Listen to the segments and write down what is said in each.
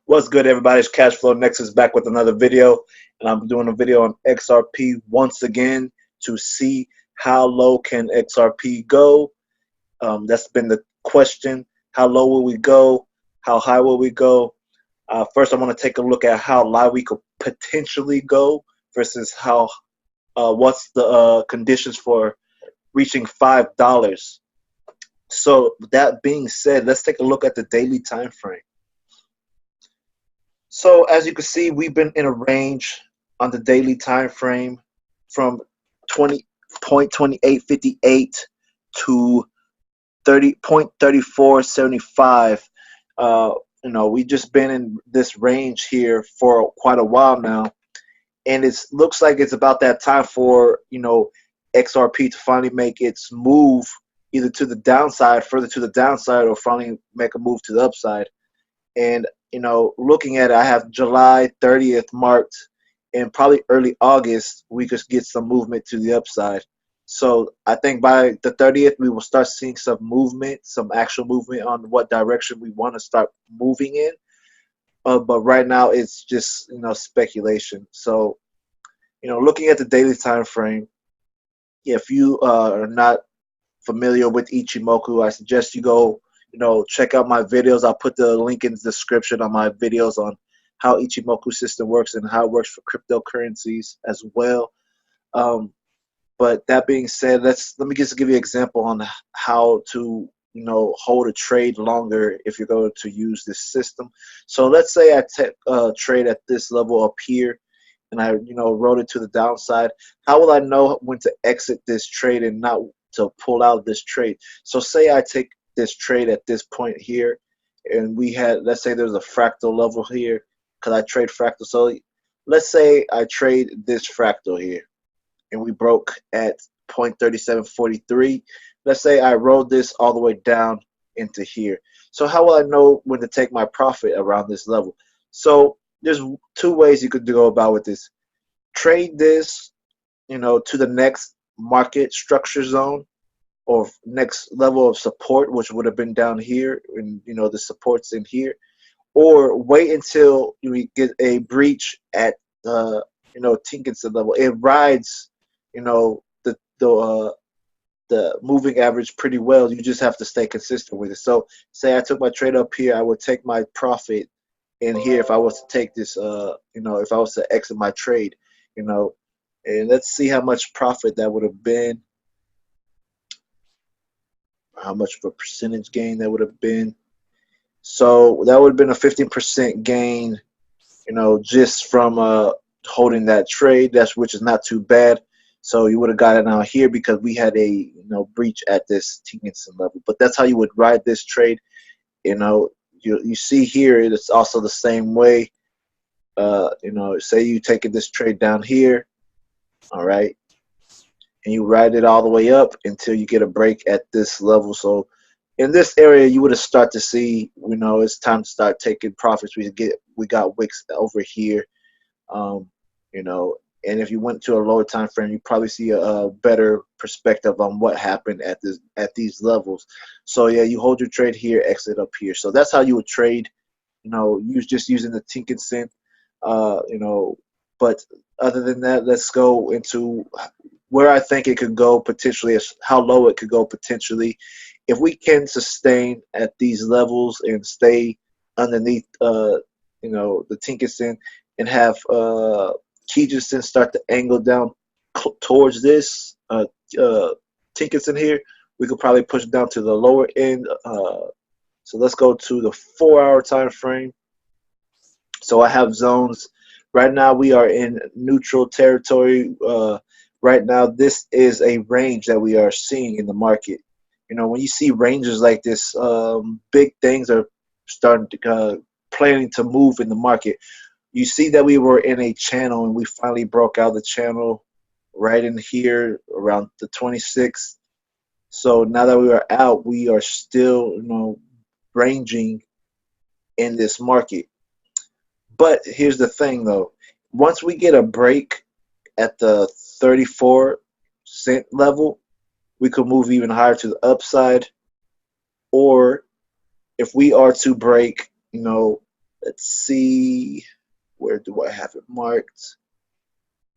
What's good, everybody? It's Cashflow Nexus back with another video, and I'm doing a video on XRP once again to see how low can XRP go. That's been the question. How low will we go? How high will we go? First, I want to take a look at how low we could potentially go versus how what's the conditions for reaching $5. So that being said, let's take a look at the daily time frame. So as you can see, we've been in a range on the daily time frame from 20.2858 to 30.3475. We just been in this range here for quite a while now, and it looks like it's about that time for XRP to finally make its move either to the downside, further to the downside, or finally make a move to the upside. And looking at it, I have July 30th marked, and probably early August we could get some movement to the upside. So I think by the 30th we will start seeing some movement, some actual movement on what direction we want to start moving in. But right now it's just speculation. So looking at the daily time frame, if you are not familiar with Ichimoku, I suggest you go check out my videos. I'll put the link in the description on my videos on how Ichimoku system works and how it works for cryptocurrencies as well. But that being said, let me just give you an example on how to hold a trade longer if you're going to use this system. So let's say I take a trade at this level up here, and I rode it to the downside. How will I know when to exit this trade and not to pull out this trade? So say I take this trade at this point here, and let's say there's a fractal level here, because I trade fractal. So let's say I trade this fractal here, and we broke at 0.3743. Let's say I rolled this all the way down into here. So how will I know when to take my profit around this level? So there's two ways you could go about with this. Trade this to the next market structure zone, or next level of support, which would have been down here, and the support's in here, or wait until we get a breach at Tinkinson level. It rides the moving average pretty well. You just have to stay consistent with it. So say I took my trade up here, I would take my profit in here if I was to take this if I was to exit my trade, and let's see how much profit that would have been. How much of a percentage gain that would have been. So that would have been a 15% gain, just from holding that trade. Which is not too bad. So you would have got it out here because we had a breach at this Tinkinson level. But that's how you would ride this trade. You see here it's also the same way. Say you taking this trade down here, all right, and you ride it all the way up until you get a break at this level. So in this area, you would have start to see, it's time to start taking profits. We got wicks over here, and if you went to a lower time frame, you probably see a better perspective on what happened at these levels. So yeah, you hold your trade here, exit up here. So that's how you would trade. Just using the Tinkinson. But other than that, let's go into where I think it could go potentially, is how low it could go potentially. If we can sustain at these levels and stay underneath, the Tinkinson, and have Kijisen start to angle down towards this Tinkinson here, we could probably push it down to the lower end. So let's go to the 4-hour time frame. So I have zones. Right now we are in neutral territory. Right now this is a range that we are seeing in the market. When you see ranges like this, big things are starting to planning to move in the market. You see that we were in a channel, and we finally broke out the channel right in here around the 26th. So now that we are out, we are still ranging in this market. But here's the thing though, once we get a break at the 34-cent level, we could move even higher to the upside. Or if we are to break Let's see, where do I have it marked?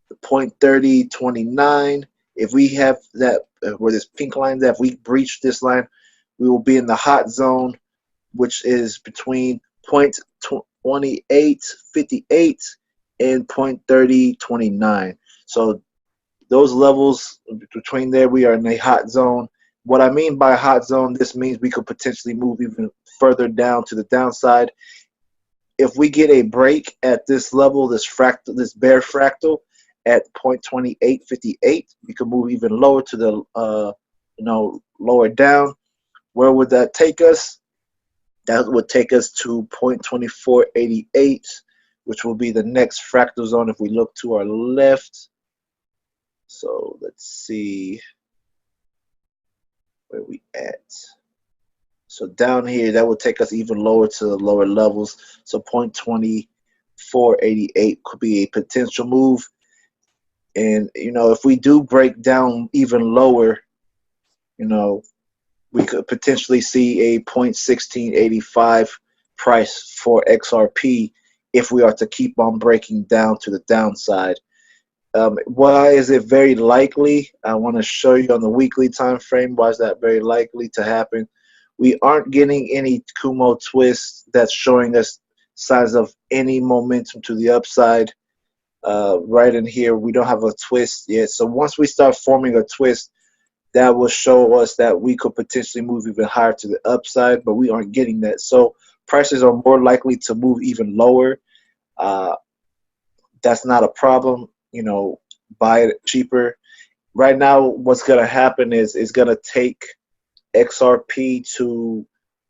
The 0.3029. If we have that, where this pink line, that if we breach this line, we will be in the hot zone, which is between 0.2858 and 0.3029. So those levels between there, we are in a hot zone. What I mean by hot zone, this means we could potentially move even further down to the downside. If we get a break at this level, this fractal, this bear fractal at 0.2858, we could move even lower to the lower down. Where would that take us? That would take us to 0.2488, which will be the next fractal zone if we look to our left. So let's see where we at. So down here, that would take us even lower to the lower levels. So 0.2488 could be a potential move. And, if we do break down even lower, we could potentially see a 0.1685 price for XRP if we are to keep on breaking down to the downside. Why is it very likely? I want to show you on the weekly time frame why is that very likely to happen. We aren't getting any Kumo twists that's showing us signs of any momentum to the upside. Right in here, we don't have a twist yet. So once we start forming a twist, that will show us that we could potentially move even higher to the upside, but we aren't getting that. So prices are more likely to move even lower. That's not a problem. Buy it cheaper. Right now, what's going to happen is it's going to take XRP to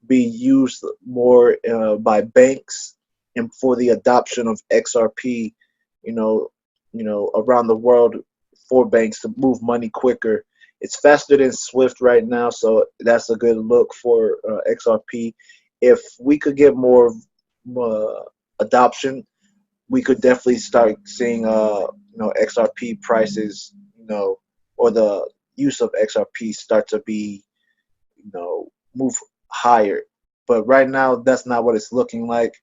be used more by banks, and for the adoption of XRP, around the world, for banks to move money quicker. It's faster than Swift right now, so that's a good look for XRP. If we could get more adoption, we could definitely start seeing XRP prices, or the use of XRP start to be, move higher. But right now, that's not what it's looking like.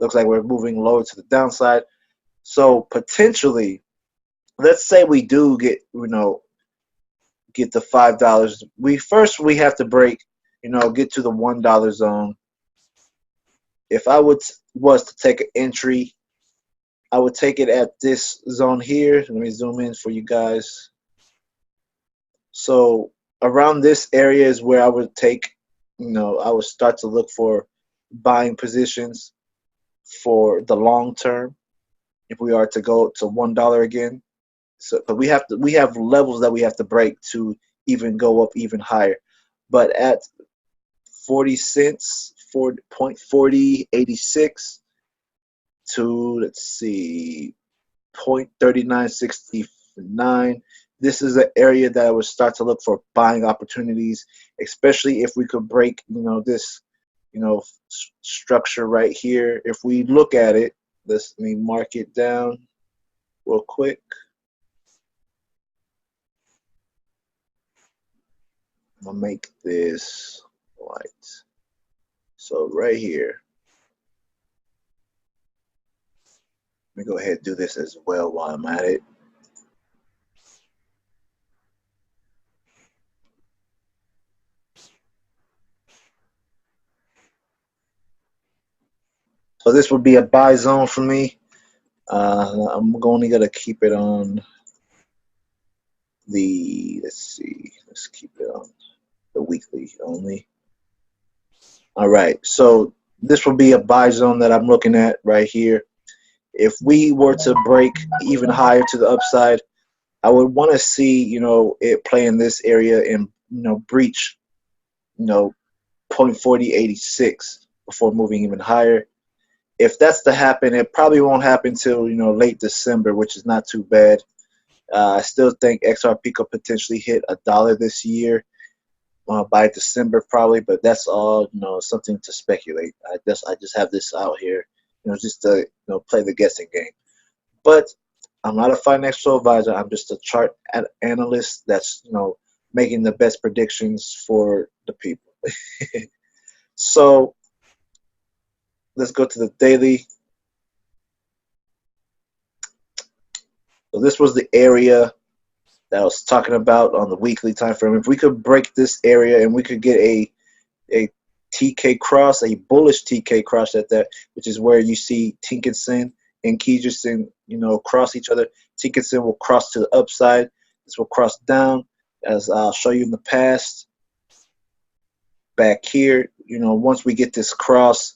Looks like we're moving lower to the downside. So potentially, let's say we do get get the $5. We have to break, get to the $1 zone. If I was to take an entry, I would take it at this zone here. Let me zoom in for you guys. So around this area is where I would take, I would start to look for buying positions for the long term if we are to go to $1 again. So, but we have levels that we have to break to even go up even higher. But at 40 cents, 4.4086 to, let's see, 0.3969. This is an area that I would start to look for buying opportunities, especially if we could break, this, structure right here. If we look at it, let me mark it down real quick. I'm gonna make this white. So right here, let me go ahead and do this as well while I'm at it. So this would be a buy zone for me. I'm only gonna keep it on the, let's keep it on the weekly only. All right, so this will be a buy zone that I'm looking at right here. If we were to break even higher to the upside, I would want to see, it play in this area and, breach, 0.4086 before moving even higher. If that's to happen, it probably won't happen till, late December, which is not too bad. I still think XRP could potentially hit $1 this year by December probably, but that's all, something to speculate. I just have this out here, just to play the guessing game. But I'm not a financial advisor. I'm just a chart analyst that's making the best predictions for the people. So let's go to the daily. So this was the area that I was talking about on the weekly time frame. If we could break this area and we could get a TK cross, a bullish TK cross at that, which is where you see Tinkinson and Kijisen, cross each other. Tinkinson will cross to the upside. This will cross down, as I'll show you in the past. Back here, once we get this cross,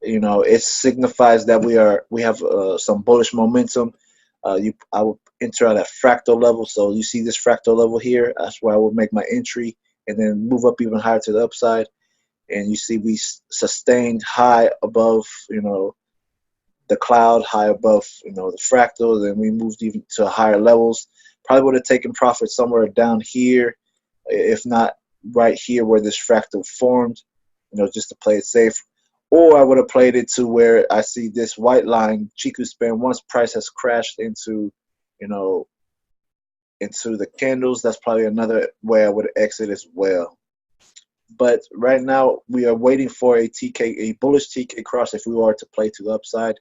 it signifies that we have some bullish momentum. I will enter at a fractal level. So you see this fractal level here. That's where I will make my entry and then move up even higher to the upside. And you see we sustained high above, the cloud, high above, the fractal. Then we moved even to higher levels. Probably would have taken profit somewhere down here, if not right here where this fractal formed, just to play it safe. Or I would have played it to where I see this white line, Chiku span, once price has crashed into, into the candles. That's probably another way I would exit as well. But right now we are waiting for a bullish TK cross if we were to play to the upside.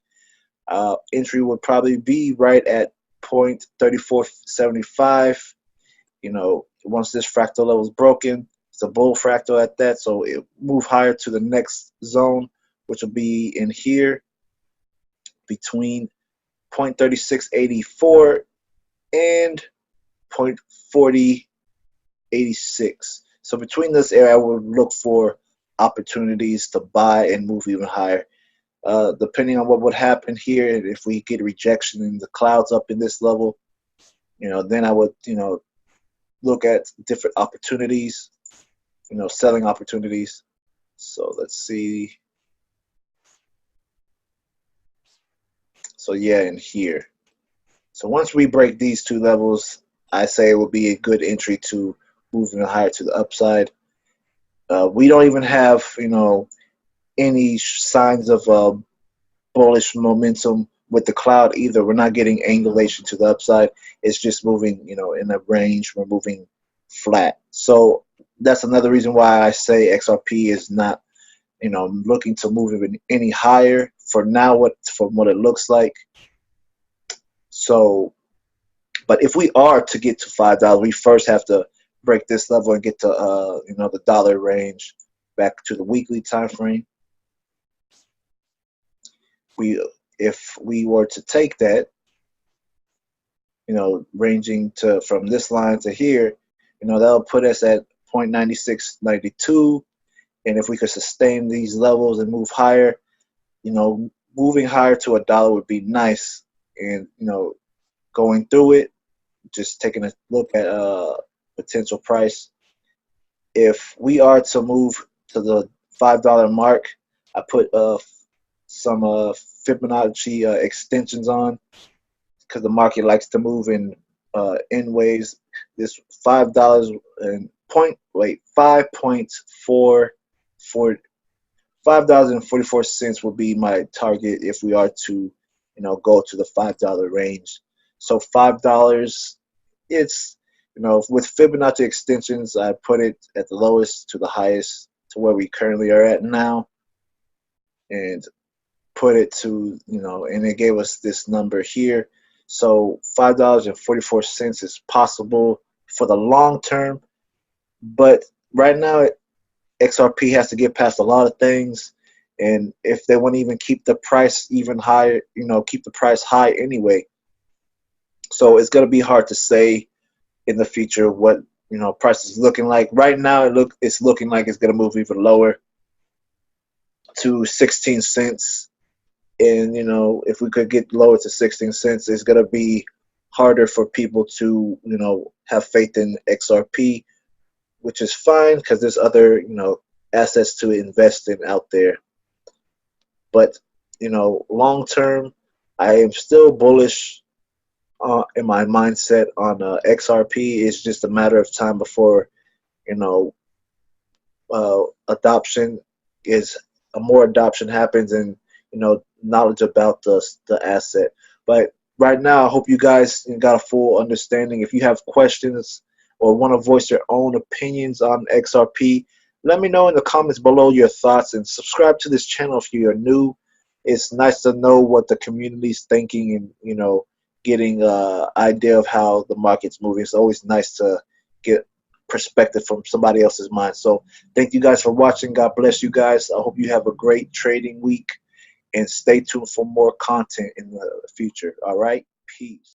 Entry would probably be right at 0.3475. Once this fractal level is broken, it's a bull fractal at that, so it move higher to the next zone, which will be in here between 0.3684 and 0.4086. So between this area, I would look for opportunities to buy and move even higher. Depending on what would happen here, if we get rejection in the clouds up in this level, then I would, look at different opportunities, selling opportunities. So let's see. So yeah, in here. So once we break these two levels, I say it would be a good entry to moving higher to the upside. We don't even have, any signs of bullish momentum with the cloud either. We're not getting angulation to the upside. It's just moving, in a range. We're moving flat. So that's another reason why I say XRP is not, looking to move even any higher for now. From what it looks like. So, but if we are to get to $5, we first have to break this level and get to the dollar range back to the weekly time frame. If we were to take that, ranging from this line to here, that'll put us at 0.9692. And if we could sustain these levels and move higher, moving higher to $1 would be nice. And going through it, just taking a look at potential price. If we are to move to the $5 mark, I put some Fibonacci extensions on because the market likes to move in ways. This $5 and $5.44 will be my target if we are to go to the $5 range. So $5, it's with Fibonacci extensions, I put it at the lowest to the highest to where we currently are at now, and put it to and it gave us this number here. So $5.44 is possible for the long term, but right now XRP has to get past a lot of things, and if they want to even keep the price even higher, keep the price high anyway. So it's going to be hard to say in the future what price is looking like. Right now it's looking like it's going to move even lower to 16 cents. And if we could get lower to 16 cents, it's going to be harder for people to have faith in XRP, which is fine because there's other assets to invest in out there. But long term, I am still bullish in my mindset on XRP. It's just a matter of time before adoption more adoption happens, and knowledge about the asset. But right now, I hope you guys got a full understanding. If you have questions or want to voice your own opinions on XRP, let me know in the comments below your thoughts, and subscribe to this channel if you are new. it's nice to know what the community's thinking, and getting idea of how the market's moving. It's always nice to get perspective from somebody else's mind. So thank you guys for watching. God bless you guys. I hope you have a great trading week, and stay tuned for more content in the future. All right, peace.